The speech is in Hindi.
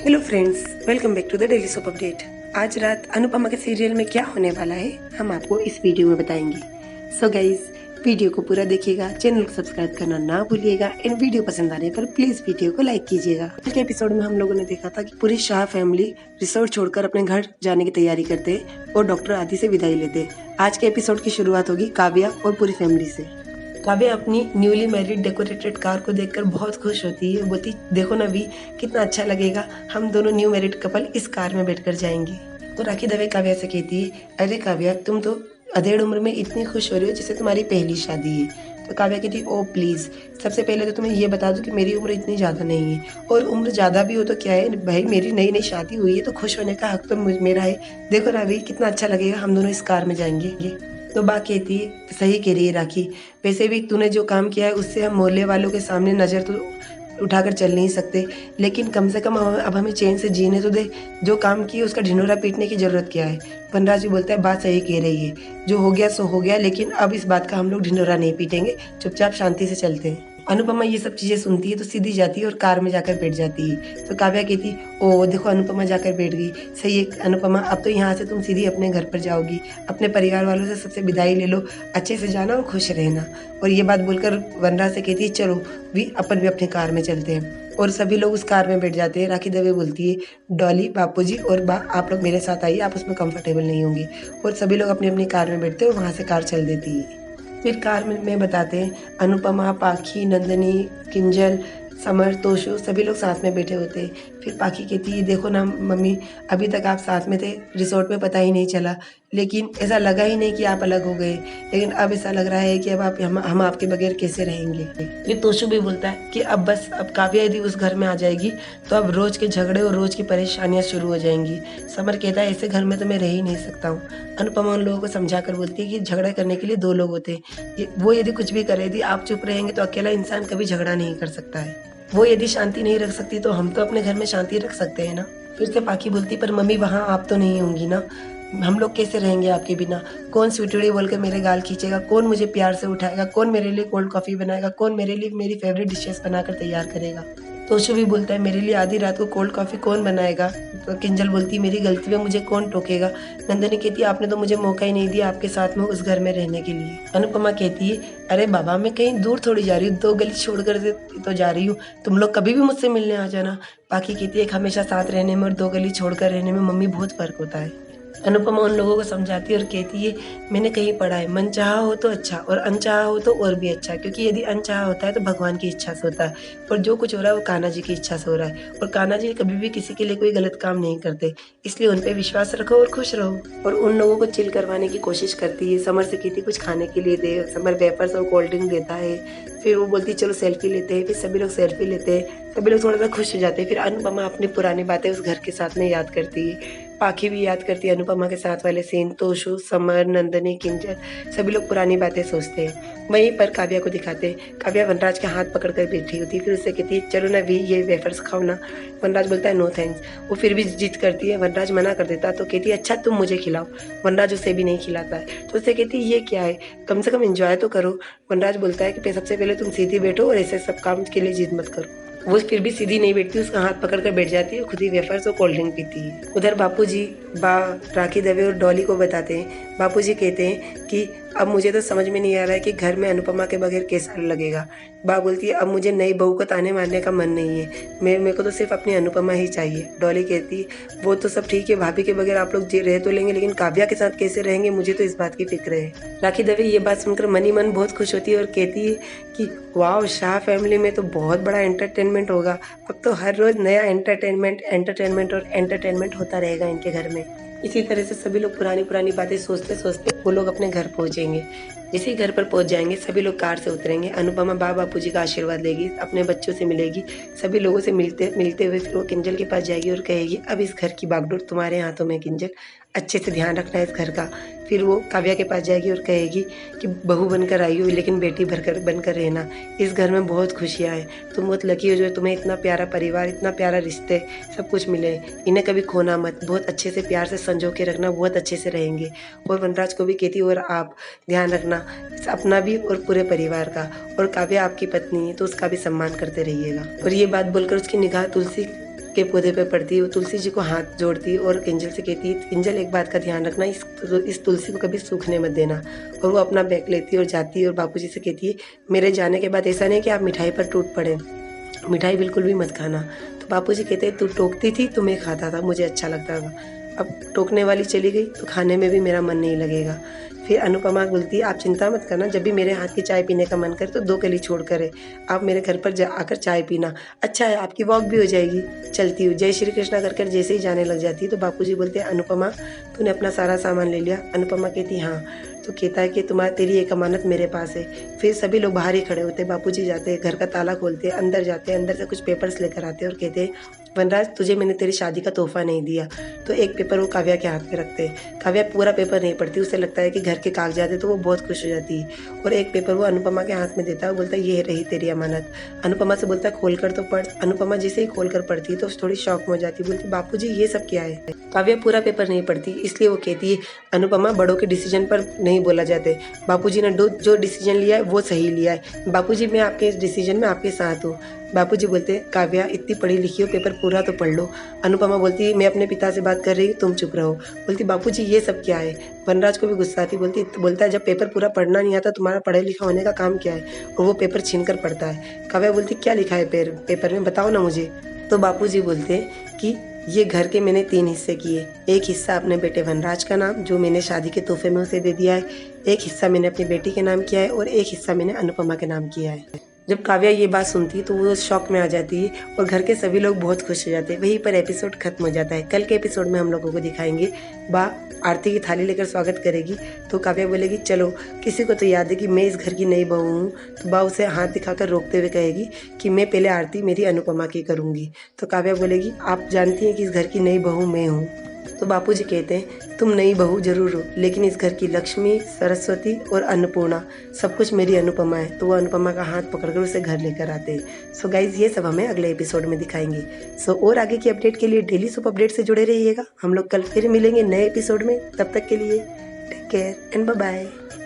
Hello friends, welcome back to the daily soap update. आज रात अनुपमा के सीरियल में क्या होने वाला है हम आपको इस वीडियो में बताएंगे। सो गाइज, वीडियो को पूरा देखिएगा, चैनल को सब्सक्राइब करना ना भूलिएगा एंड वीडियो पसंद आने पर प्लीज वीडियो को लाइक कीजिएगा। आज के एपिसोड में हम लोगों ने देखा था कि पूरी शाह फैमिली रिसोर्ट छोड़कर अपने घर जाने की तैयारी करते और डॉक्टर आदि से विदाई लेते। आज के एपिसोड की शुरुआत होगी काव्या और पूरी फैमिली से। काव्या अपनी न्यूली मैरिड डेकोरेटेड कार को देखकर बहुत खुश होती है। बोलती, देखो ना वी, कितना अच्छा लगेगा, हम दोनों न्यू मैरिड कपल इस कार में बैठकर जाएंगे। तो राखी दवे काव्या से कहती है, अरे काव्या, तुम तो अधेड़ उम्र में इतनी खुश हो रही हो जैसे तुम्हारी पहली शादी है। तो काव्या कहती, ओ प्लीज़, सबसे पहले तो तुम्हें ये बता दो कि मेरी उम्र इतनी ज़्यादा नहीं है, और उम्र ज़्यादा भी हो तो क्या है भाई, मेरी नई नई शादी हुई है तो खुश होने का हक तो मेरा है। देखो ना वी, कितना अच्छा लगेगा, हम दोनों इस कार में जाएंगे। तो बा कहती है, सही कह रही है राखी, वैसे भी तूने जो काम किया है उससे हम मोहल्ले वालों के सामने नज़र तो उठाकर चल नहीं सकते, लेकिन कम से कम अब हमें चैन से जीने तो दे। जो काम किए उसका ढिंढोरा पीटने की ज़रूरत क्या है। वनराज भी बोलता है, बात सही कह रही है, जो हो गया सो हो गया, लेकिन अब इस बात का हम लोग ढिंढोरा नहीं पीटेंगे, चुपचाप शांति से चलते हैं। अनुपमा ये सब चीज़ें सुनती है तो सीधी जाती है और कार में जाकर बैठ जाती है। तो काव्या कहती, ओ देखो अनुपमा जाकर बैठ गई, सही है अनुपमा, अब तो यहाँ से तुम सीधी अपने घर पर जाओगी, अपने परिवार वालों से सबसे विदाई ले लो, अच्छे से जाना और खुश रहना। और ये बात बोलकर वनराज से कहती है, चलो भी अपन भी अपनी कार में चलते हैं। और सभी लोग उस कार में बैठ जाते हैं। राखी दवे बोलती है, डॉली, बापूजी और बा, आप लोग मेरे साथ आइए, आप उसमें कंफर्टेबल नहीं होंगी। और सभी लोग अपनी अपनी कार में बैठते हैं और वहाँ से कार चल देती है। फिर कार में बताते हैं, अनुपमा, पाखी, नंदनी, किंजल, समर, तोशु सभी लोग साथ में बैठे होते हैं। फिर पाखी कहती है, देखो ना मम्मी, अभी तक आप साथ में थे, रिसोर्ट में पता ही नहीं चला, लेकिन ऐसा लगा ही नहीं कि आप अलग हो गए, लेकिन अब ऐसा लग रहा है कि अब आप हम आपके बगैर कैसे रहेंगे। फिर तोशु भी बोलता है कि अब बस, अब काव्या यदि उस घर में आ जाएगी तो अब रोज के झगड़े और रोज की परेशानियां शुरू हो जाएंगी। समर कहता है, ऐसे घर में तो मैं रह ही नहीं सकता हूँ। अनुपमा उन लोगों को समझा कर बोलती है कि झगड़ा करने के लिए दो लोग होते हैं, वो यदि कुछ भी करे, यदि आप चुप रहेंगे तो अकेला इंसान कभी झगड़ा नहीं कर सकता है। वो यदि शांति नहीं रख सकती तो हम तो अपने घर में शांति रख सकते हैं ना। फिर से पाखी बोलती, पर मम्मी वहाँ आप तो नहीं होंगी ना, हम लोग कैसे रहेंगे आपके बिना। कौन स्वीटड़ी बोल के मेरे गाल खींचेगा, कौन मुझे प्यार से उठाएगा, कौन मेरे लिए कोल्ड कॉफ़ी बनाएगा, कौन मेरे लिए मेरी फेवरेट डिशेस बनाकर तैयार करेगा। तोशु भी बोलता है, मेरे लिए आधी रात को कोल्ड कॉफ़ी कौन बनाएगा। तो किंजल बोलती, मेरी गलती में मुझे कौन टोकेगा। नंदनी कहती, आपने तो मुझे मौका ही नहीं दिया आपके साथ में उस घर में रहने के लिए। अनुपमा कहती है, अरे बाबा, मैं कहीं दूर थोड़ी जा रही हूँ, 2 गली छोड़कर तो जा रही हूँ, तुम लोग कभी भी मुझसे मिलने आ जाना। बाकी कहती है, हमेशा साथ रहने में और 2 गली छोड़कर रहने में मम्मी बहुत फर्क होता है। अनुपमा उन लोगों को समझाती है और कहती है, मैंने कहीं पढ़ा है, मन चाहा हो तो अच्छा और अनचाहा हो तो और भी अच्छा, क्योंकि यदि अनचाहा होता है तो भगवान की इच्छा से होता है, और जो कुछ हो रहा है वो कान्हा जी की इच्छा से हो रहा है, और कान्हा जी कभी भी किसी के लिए कोई गलत काम नहीं करते, इसलिए उन पर विश्वास रखो और खुश रहो। और उन लोगों को चिल करवाने की कोशिश करती है। समर से कहती, कुछ खाने के लिए दे। समर वेफर्स और कोल्ड ड्रिंक देता है। फिर वो बोलती, चलो सेल्फी लेते हैं। फिर सभी लोग सेल्फी लेते हैं, सभी लोग थोड़ा सा खुश हो जाते हैं। फिर अनुपमा अपनी पुरानी बातें उस घर के साथ में याद करती है। पाखी भी याद करती है अनुपमा के साथ वाले सीन। तोशु, समर, नंदनी, किंजल सभी लोग पुरानी बातें सोचते हैं। वहीं पर काव्या को दिखाते हैं। काव्या वनराज के हाथ पकड़कर बैठी होती है। फिर उससे कहती है, चलो ना वी, ये वेफर्स खाओ ना। वनराज बोलता है, नो थैंक्स। वो फिर भी जिद करती है। वनराज मना कर देता तो कहती है, अच्छा तुम मुझे खिलाओ। वनराज उसे भी नहीं खिलाता है। तो उससे कहती है, ये क्या है, कम से कम एंजॉय तो करो। वनराज बोलता है कि सबसे पहले तुम सीधी बैठो और ऐसे सब काम के लिए जिद मत करो। वो फिर भी सीधी नहीं बैठती, उसका हाथ पकड़कर बैठ जाती है, खुद ही वेफर्स और कोल्ड ड्रिंक पीती है। उधर बापूजी, बा, राखी दवे और डॉली को बताते हैं। बापूजी कहते हैं कि अब मुझे तो समझ में नहीं आ रहा है कि घर में अनुपमा के बगैर कैसा लगेगा। बा बोलती है, अब मुझे नई बहू को ताने मारने का मन नहीं है, मेरे को तो सिर्फ अपनी अनुपमा ही चाहिए। डॉली कहती है, वो तो सब ठीक है, भाभी के बगैर आप लोग रह तो लेंगे, लेकिन काव्या के साथ कैसे रहेंगे, मुझे तो इस बात की फिक्र है। राखी दवे ये बात सुनकर मन ही मन बहुत खुश होती है और कहती है कि वाह, शाह फैमिली में तो बहुत बड़ा एंटरटेनमेंट होगा, अब तो हर रोज नया एंटरटेनमेंट और एंटरटेनमेंट होता रहेगा इनके घर में। इसी तरह से सभी लोग पुरानी पुरानी बातें सोचते सोचते वो लोग अपने घर पहुंचेंगे। इसी घर पर पहुंच जाएंगे, सभी लोग कार से उतरेंगे। अनुपमा बापू जी का आशीर्वाद लेगी, अपने बच्चों से मिलेगी, सभी लोगों से मिलते हुए फिर वो किंजल के पास जाएगी और कहेगी, अब इस घर की बागडोर तुम्हारे हाथों में किंजल, अच्छे से ध्यान रखना है इस घर का। फिर वो काव्या के पास जाएगी और कहेगी कि बहू बनकर आई हो लेकिन बेटी बनकर रहना, इस घर में बहुत खुशियाँ हैं, तुम बहुत लकी हो जो तुम्हें इतना प्यारा परिवार, इतना प्यारा रिश्ते सब कुछ मिले, इन्हें कभी खोना मत, बहुत अच्छे से प्यार से संजो के रखना, बहुत अच्छे से रहेंगे। और वनराज को भी कहती, और आप ध्यान रखना अपना भी और पूरे परिवार का, और काव्या आपकी पत्नी है तो उसका भी सम्मान करते रहिएगा। और ये बात बोलकर उसकी निगाह तुलसी के पौधे पे पड़ती है, वो तुलसी जी को हाथ जोड़ती है और किंजल से कहती है, किंजल एक बात का ध्यान रखना, इस तुलसी को कभी सूखने मत देना। और वो अपना बैग लेती है और जाती है और बापूजी से कहती है, मेरे जाने के बाद ऐसा नहीं कि आप मिठाई पर टूट पड़े, मिठाई बिल्कुल भी मत खाना। तो बापूजी कहते हैं, तू टोकती थी तो मैं खाता था, मुझे अच्छा लगता था, अब टोकने वाली चली गई तो खाने में भी मेरा मन नहीं लगेगा। फिर अनुपमा बोलती है, आप चिंता मत करना, जब भी मेरे हाथ की चाय पीने का मन करे तो 2 कली छोड़ कर आप मेरे घर पर आकर चाय पीना। अच्छा है, आपकी वॉक भी हो जाएगी। चलती हूँ। जय श्री कृष्णा कर जैसे ही जाने लग जाती है तो बापूजी बोलते हैं, अनुपमा तूने अपना सारा सामान ले लिया? अनुपमा कहती हाँ। तो कहता है कि तेरी एक अमानत मेरे पास है। फिर सभी लोग बाहर ही खड़े होते हैं। बापूजी जाते हैं, घर का ताला खोलते हैं, अंदर जाते हैं, अंदर से कुछ पेपर्स लेकर आते हैं और कहते हैं, वनराज तुझे मैंने तेरी शादी का तोहफा नहीं दिया। तो एक पेपर वो काव्या के हाथ में रखते हैं। काव्या पूरा पेपर नहीं पढ़ती, उसे लगता है कि घर के कागजात है तो वो बहुत खुश हो जाती है। और एक पेपर वो अनुपमा के हाथ में देता है, बोलता है ये रही तेरी अमानत। अनुपमा से बोलता है खोल कर तो पढ़। अनुपमा जैसे ही खोल कर पढ़ती है तो थोड़ी शॉक में हो जाती है, बोलती बापूजी ये सब क्या है। काव्या पूरा पेपर नहीं पढ़ती, इसलिए वो कहती है, अनुपमा बड़ों के डिसीजन पर नहीं बोला जाते, बापूजी ने जो डिसीजन लिया है वो सही लिया है। बापूजी मैं आपके इस डिसीजन में आपके साथ हूँ। बापूजी बोलते हैं, काव्या इतनी पढ़ी लिखी हो, पेपर पूरा तो पढ़ लो। अनुपमा बोलती है, मैं अपने पिता से बात कर रही हूँ, तुम चुप रहो। बोलती बापूजी ये सब क्या है। वनराज को भी गुस्सा आती, बोलता है जब पेपर पूरा पढ़ना नहीं आता तुम्हारा पढ़े लिखा होने का काम क्या है। और वो पेपर छीन कर पढ़ता है। काव्या बोलती क्या लिखा है पेपर में, बताओ ना मुझे। तो बापूजी बोलते हैं कि ये घर के मैंने 3 हिस्से किए। एक हिस्सा अपने बेटे वनराज का नाम, जो मैंने शादी के तोहफे में उसे दे दिया है। एक हिस्सा मैंने अपनी बेटी के नाम किया है और एक हिस्सा मैंने अनुपमा के नाम किया है। जब काव्या ये बात सुनती है तो वो शॉक में आ जाती है और घर के सभी लोग बहुत खुश हो जाते हैं। वहीं पर एपिसोड खत्म हो जाता है। कल के एपिसोड में हम लोगों को दिखाएंगे बा आरती की थाली लेकर स्वागत करेगी तो काव्या बोलेगी, चलो किसी को तो याद है कि मैं इस घर की नई बहू हूँ। तो बा उसे हाथ दिखाकर रोकते हुए कहेगी कि मैं पहले आरती मेरी अनुपमा की करूँगी। तो काव्या बोलेगी, आप जानती हैं कि इस घर की नई बहू मैं हूँ। तो बापूजी कहते हैं, तुम नई बहू जरूर हो, लेकिन इस घर की लक्ष्मी, सरस्वती और अन्नपूर्णा सब कुछ मेरी अनुपमा है। तो वो अनुपमा का हाथ पकड़कर उसे घर लेकर आते हैं। सो गाइज ये सब हमें अगले एपिसोड में दिखाएंगे। सो और आगे की अपडेट के लिए डेली सोप अपडेट से जुड़े रहिएगा। हम लोग कल फिर मिलेंगे नए एपिसोड में। तब तक के लिए take care and bye bye.